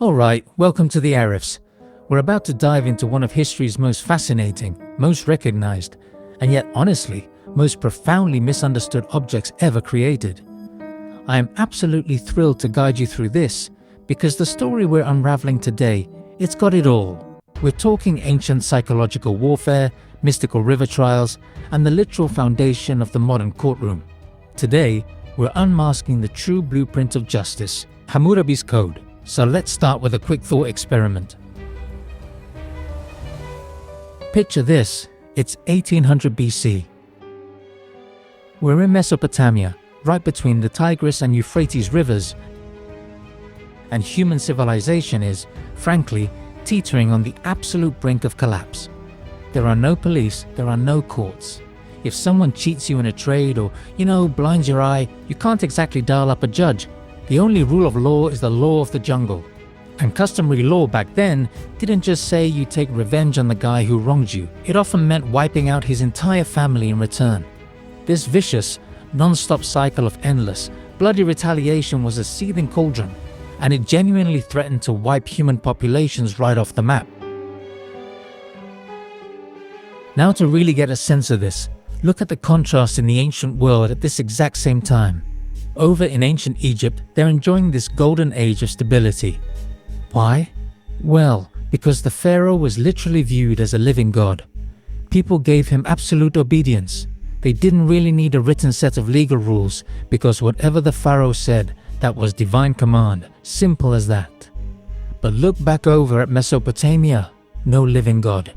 Alright, welcome to the Arifs. We're about to dive into one of history's most fascinating, most recognized, and yet honestly, most profoundly misunderstood objects ever created. I am absolutely thrilled to guide you through this, because the story we're unraveling today, it's got it all. We're talking ancient psychological warfare, mystical river trials, and the literal foundation of the modern courtroom. Today, we're unmasking the true blueprint of justice, Hammurabi's Code. So let's start with a quick thought experiment. Picture this, it's 1800 BC. We're in Mesopotamia, right between the Tigris and Euphrates rivers, and human civilization is, frankly, teetering on the absolute brink of collapse. There are no police, there are no courts. If someone cheats you in a trade or, blinds your eye, you can't exactly dial up a judge. The only rule of law is the law of the jungle. And customary law back then didn't just say you take revenge on the guy who wronged you. It often meant wiping out his entire family in return. This vicious, non-stop cycle of endless, bloody retaliation was a seething cauldron, and it genuinely threatened to wipe human populations right off the map. Now, to really get a sense of this, look at the contrast in the ancient world at this exact same time. Over in ancient Egypt, they're enjoying this golden age of stability. Why? Well, because the pharaoh was literally viewed as a living god. People gave him absolute obedience. They didn't really need a written set of legal rules, because whatever the pharaoh said, that was divine command. Simple as that. But look back over at Mesopotamia. No living god.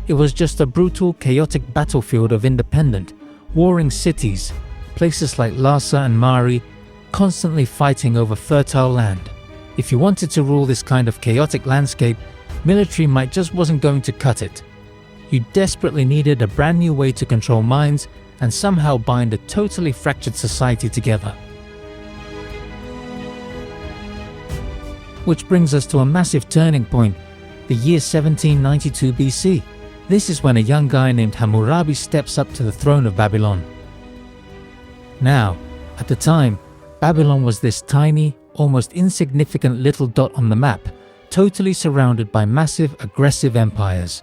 It was just a brutal, chaotic battlefield of independent, warring cities, places like Lhasa and Mari, constantly fighting over fertile land. If you wanted to rule this kind of chaotic landscape, military might just wasn't going to cut it. You desperately needed a brand new way to control minds and somehow bind a totally fractured society together. Which brings us to a massive turning point, the year 1792 BC. This is when a young guy named Hammurabi steps up to the throne of Babylon. Now, at the time, Babylon was this tiny, almost insignificant little dot on the map, totally surrounded by massive, aggressive empires.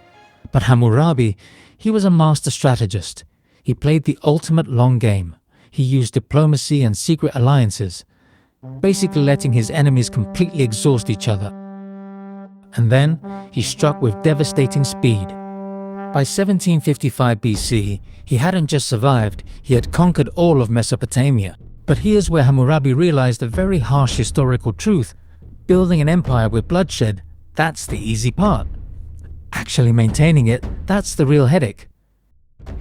But Hammurabi, he was a master strategist. He played the ultimate long game. He used diplomacy and secret alliances, basically letting his enemies completely exhaust each other. And then, he struck with devastating speed. By 1755 BC, he hadn't just survived, he had conquered all of Mesopotamia. But here's where Hammurabi realized a very harsh historical truth. Building an empire with bloodshed, that's the easy part. Actually maintaining it, that's the real headache.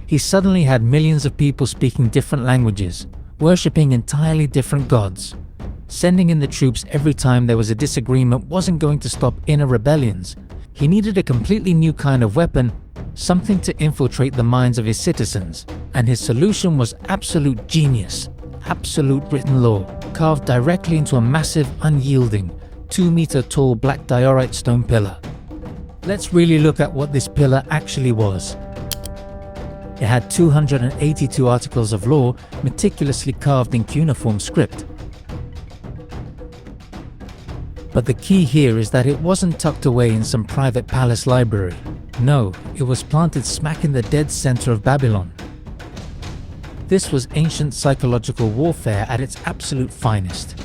He suddenly had millions of people speaking different languages, worshipping entirely different gods. Sending in the troops every time there was a disagreement wasn't going to stop inner rebellions. He needed a completely new kind of weapon, something to infiltrate the minds of his citizens. And his solution was absolute genius. Absolute written law, carved directly into a massive, unyielding, 2-meter tall black diorite stone pillar. Let's really look at what this pillar actually was. It had 282 articles of law meticulously carved in cuneiform script. But the key here is that it wasn't tucked away in some private palace library. No, it was planted smack in the dead center of Babylon. This was ancient psychological warfare at its absolute finest.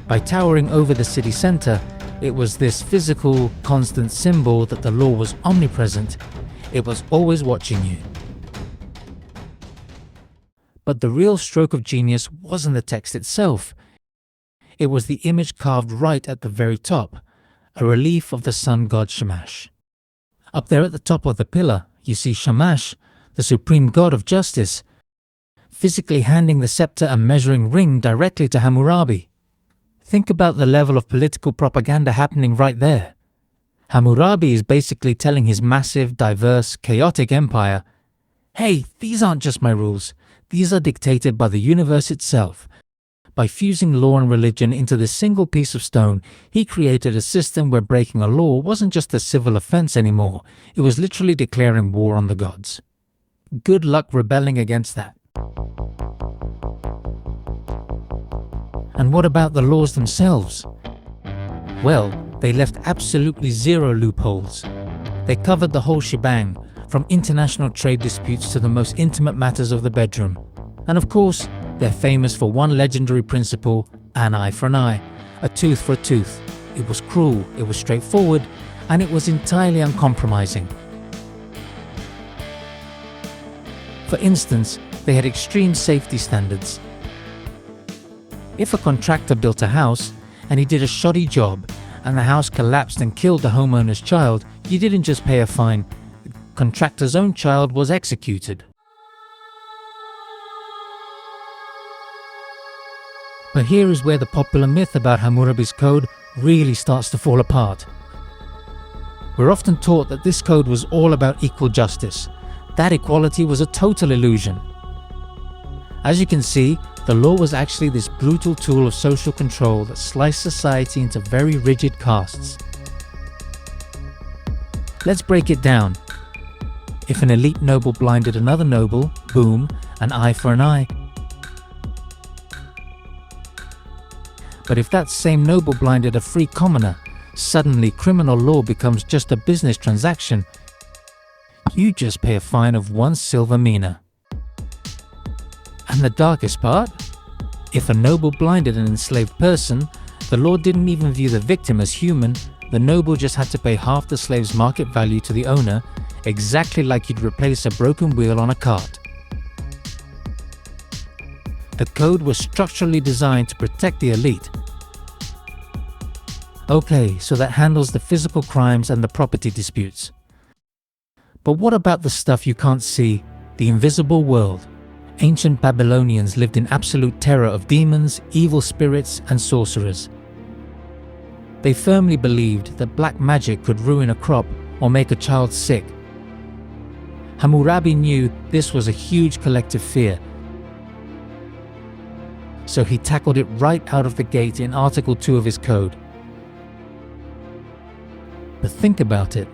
By towering over the city center, it was this physical, constant symbol that the law was omnipresent. It was always watching you. But the real stroke of genius wasn't the text itself. It was the image carved right at the very top, a relief of the sun god Shamash. Up there at the top of the pillar, you see Shamash, the supreme god of justice, physically handing the scepter and measuring ring directly to Hammurabi. Think about the level of political propaganda happening right there. Hammurabi is basically telling his massive, diverse, chaotic empire, hey, these aren't just my rules, these are dictated by the universe itself. By fusing law and religion into this single piece of stone, he created a system where breaking a law wasn't just a civil offense anymore, it was literally declaring war on the gods. Good luck rebelling against that. And what about the laws themselves? Well, They left absolutely zero loopholes. They covered the whole shebang, from international trade disputes to the most intimate matters of the bedroom. And of course, they're famous for one legendary principle: an eye for an eye, a tooth for a tooth. It was cruel, it was straightforward, and it was entirely uncompromising. For instance, they had extreme safety standards. If a contractor built a house and he did a shoddy job and the house collapsed and killed the homeowner's child, you didn't just pay a fine, the contractor's own child was executed. But here is where the popular myth about Hammurabi's code really starts to fall apart. We're often taught that this code was all about equal justice. That equality was a total illusion. As you can see, the law was actually this brutal tool of social control that sliced society into very rigid castes. Let's break it down. If an elite noble blinded another noble, boom, an eye for an eye. But if that same noble blinded a free commoner, suddenly criminal law becomes just a business transaction. You just pay a fine of 1 silver mina. And the darkest part? If a noble blinded an enslaved person, the law didn't even view the victim as human. The noble just had to pay half the slave's market value to the owner, exactly like you'd replace a broken wheel on a cart. The code was structurally designed to protect the elite. Okay, so that handles the physical crimes and the property disputes. But what about the stuff you can't see, the invisible world? Ancient Babylonians lived in absolute terror of demons, evil spirits, and sorcerers. They firmly believed that black magic could ruin a crop or make a child sick. Hammurabi knew this was a huge collective fear, so he tackled it right out of the gate in Article 2 of his code. But think about it.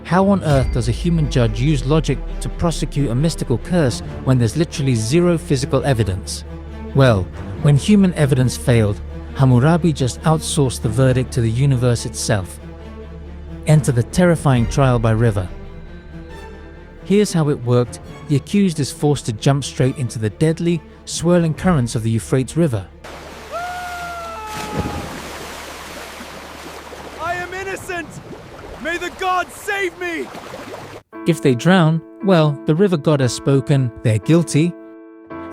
How on earth does a human judge use logic to prosecute a mystical curse when there's literally zero physical evidence? Well, when human evidence failed, Hammurabi just outsourced the verdict to the universe itself. Enter the terrifying trial by river. Here's how it worked. The accused is forced to jump straight into the deadly, swirling currents of the Euphrates River. I am innocent! May the gods save me! If they drown, well, the river god has spoken, they're guilty,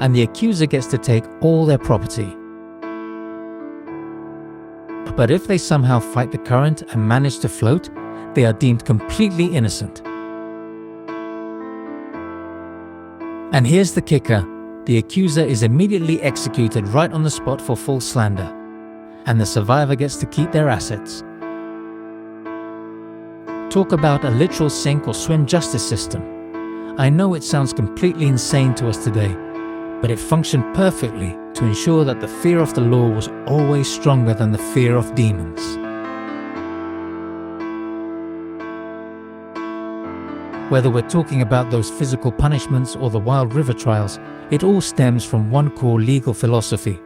and the accuser gets to take all their property. But if they somehow fight the current and manage to float, they are deemed completely innocent. And here's the kicker. The accuser is immediately executed right on the spot for false slander, and the survivor gets to keep their assets. Talk about a literal sink or swim justice system. I know it sounds completely insane to us today, but it functioned perfectly to ensure that the fear of the law was always stronger than the fear of demons. Whether we're talking about those physical punishments or the wild river trials, it all stems from one core legal philosophy: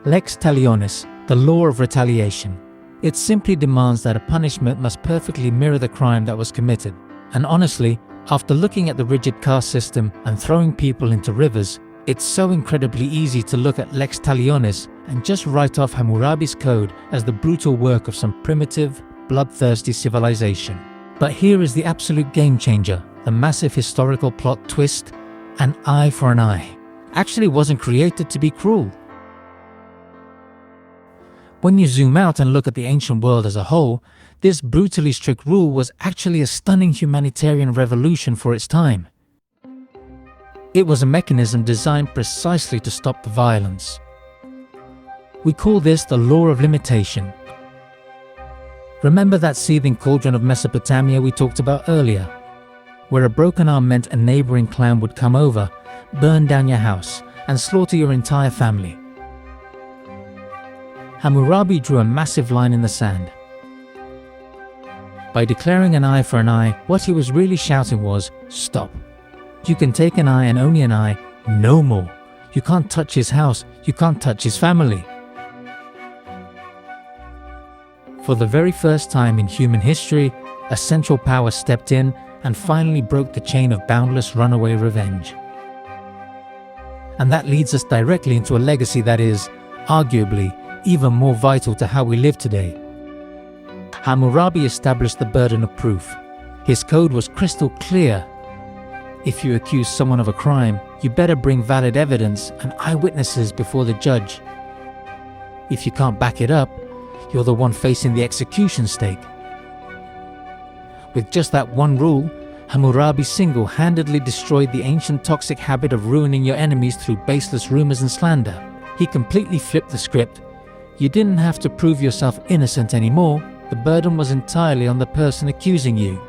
Lex Talionis, the law of retaliation. It simply demands that a punishment must perfectly mirror the crime that was committed. And honestly, after looking at the rigid caste system and throwing people into rivers, it's so incredibly easy to look at Lex Talionis and just write off Hammurabi's code as the brutal work of some primitive, bloodthirsty civilization. But here is the absolute game changer, the massive historical plot twist: an eye for an eye actually wasn't created to be cruel. When you zoom out and look at the ancient world as a whole, this brutally strict rule was actually a stunning humanitarian revolution for its time. It was a mechanism designed precisely to stop the violence. We call this the law of limitation. Remember that seething cauldron of Mesopotamia we talked about earlier, where a broken arm meant a neighboring clan would come over, burn down your house, and slaughter your entire family? Hammurabi drew a massive line in the sand. By declaring an eye for an eye, what he was really shouting was, stop. You can take an eye and only an eye, no more. You can't touch his house, you can't touch his family. For the very first time in human history, a central power stepped in and finally broke the chain of boundless runaway revenge. And that leads us directly into a legacy that is, arguably, even more vital to how we live today. Hammurabi established the burden of proof. His code was crystal clear. If you accuse someone of a crime, you better bring valid evidence and eyewitnesses before the judge. If you can't back it up, you're the one facing the execution stake. With just that one rule, Hammurabi single-handedly destroyed the ancient toxic habit of ruining your enemies through baseless rumors and slander. He completely flipped the script. You didn't have to prove yourself innocent anymore. The burden was entirely on the person accusing you.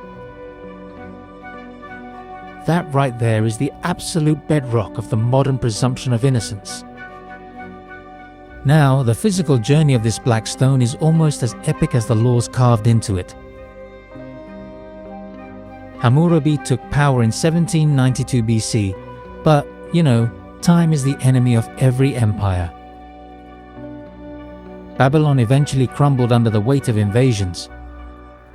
That right there is the absolute bedrock of the modern presumption of innocence. Now, the physical journey of this black stone is almost as epic as the laws carved into it. Hammurabi took power in 1792 BC, but, time is the enemy of every empire. Babylon eventually crumbled under the weight of invasions.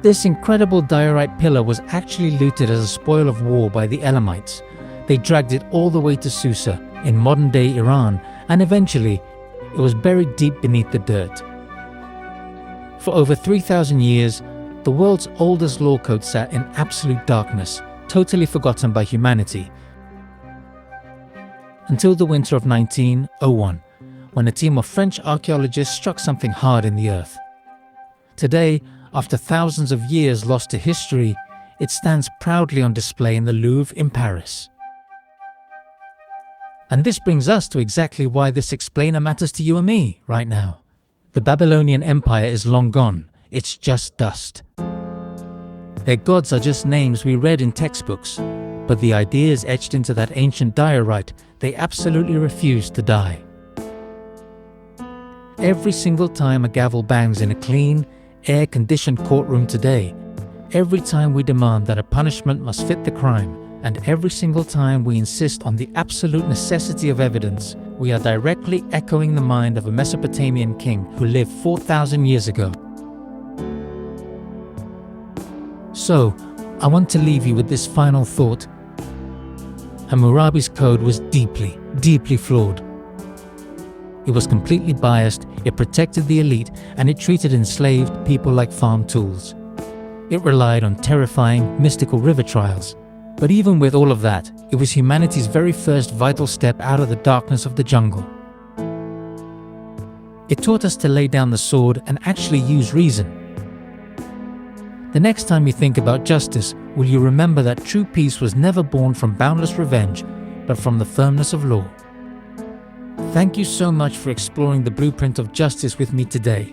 This incredible diorite pillar was actually looted as a spoil of war by the Elamites. They dragged it all the way to Susa, in modern-day Iran, and eventually, it was buried deep beneath the dirt. For over 3,000 years, the world's oldest law code sat in absolute darkness, totally forgotten by humanity. Until the winter of 1901, when a team of French archaeologists struck something hard in the earth. Today, after thousands of years lost to history, it stands proudly on display in the Louvre in Paris. And this brings us to exactly why this explainer matters to you and me right now. The Babylonian Empire is long gone. It's just dust. Their gods are just names we read in textbooks, but the ideas etched into that ancient diorite, they absolutely refuse to die. Every single time a gavel bangs in a clean, air-conditioned courtroom today, every time we demand that a punishment must fit the crime, and every single time we insist on the absolute necessity of evidence, we are directly echoing the mind of a Mesopotamian king who lived 4,000 years ago. So, I want to leave you with this final thought. Hammurabi's code was deeply, deeply flawed. It was completely biased, it protected the elite, and it treated enslaved people like farm tools. It relied on terrifying, mystical river trials. But even with all of that, it was humanity's very first vital step out of the darkness of the jungle. It taught us to lay down the sword and actually use reason. The next time you think about justice, will you remember that true peace was never born from boundless revenge, but from the firmness of law? Thank you so much for exploring the blueprint of justice with me today.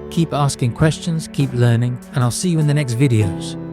Keep asking questions, keep learning, and I'll see you in the next videos.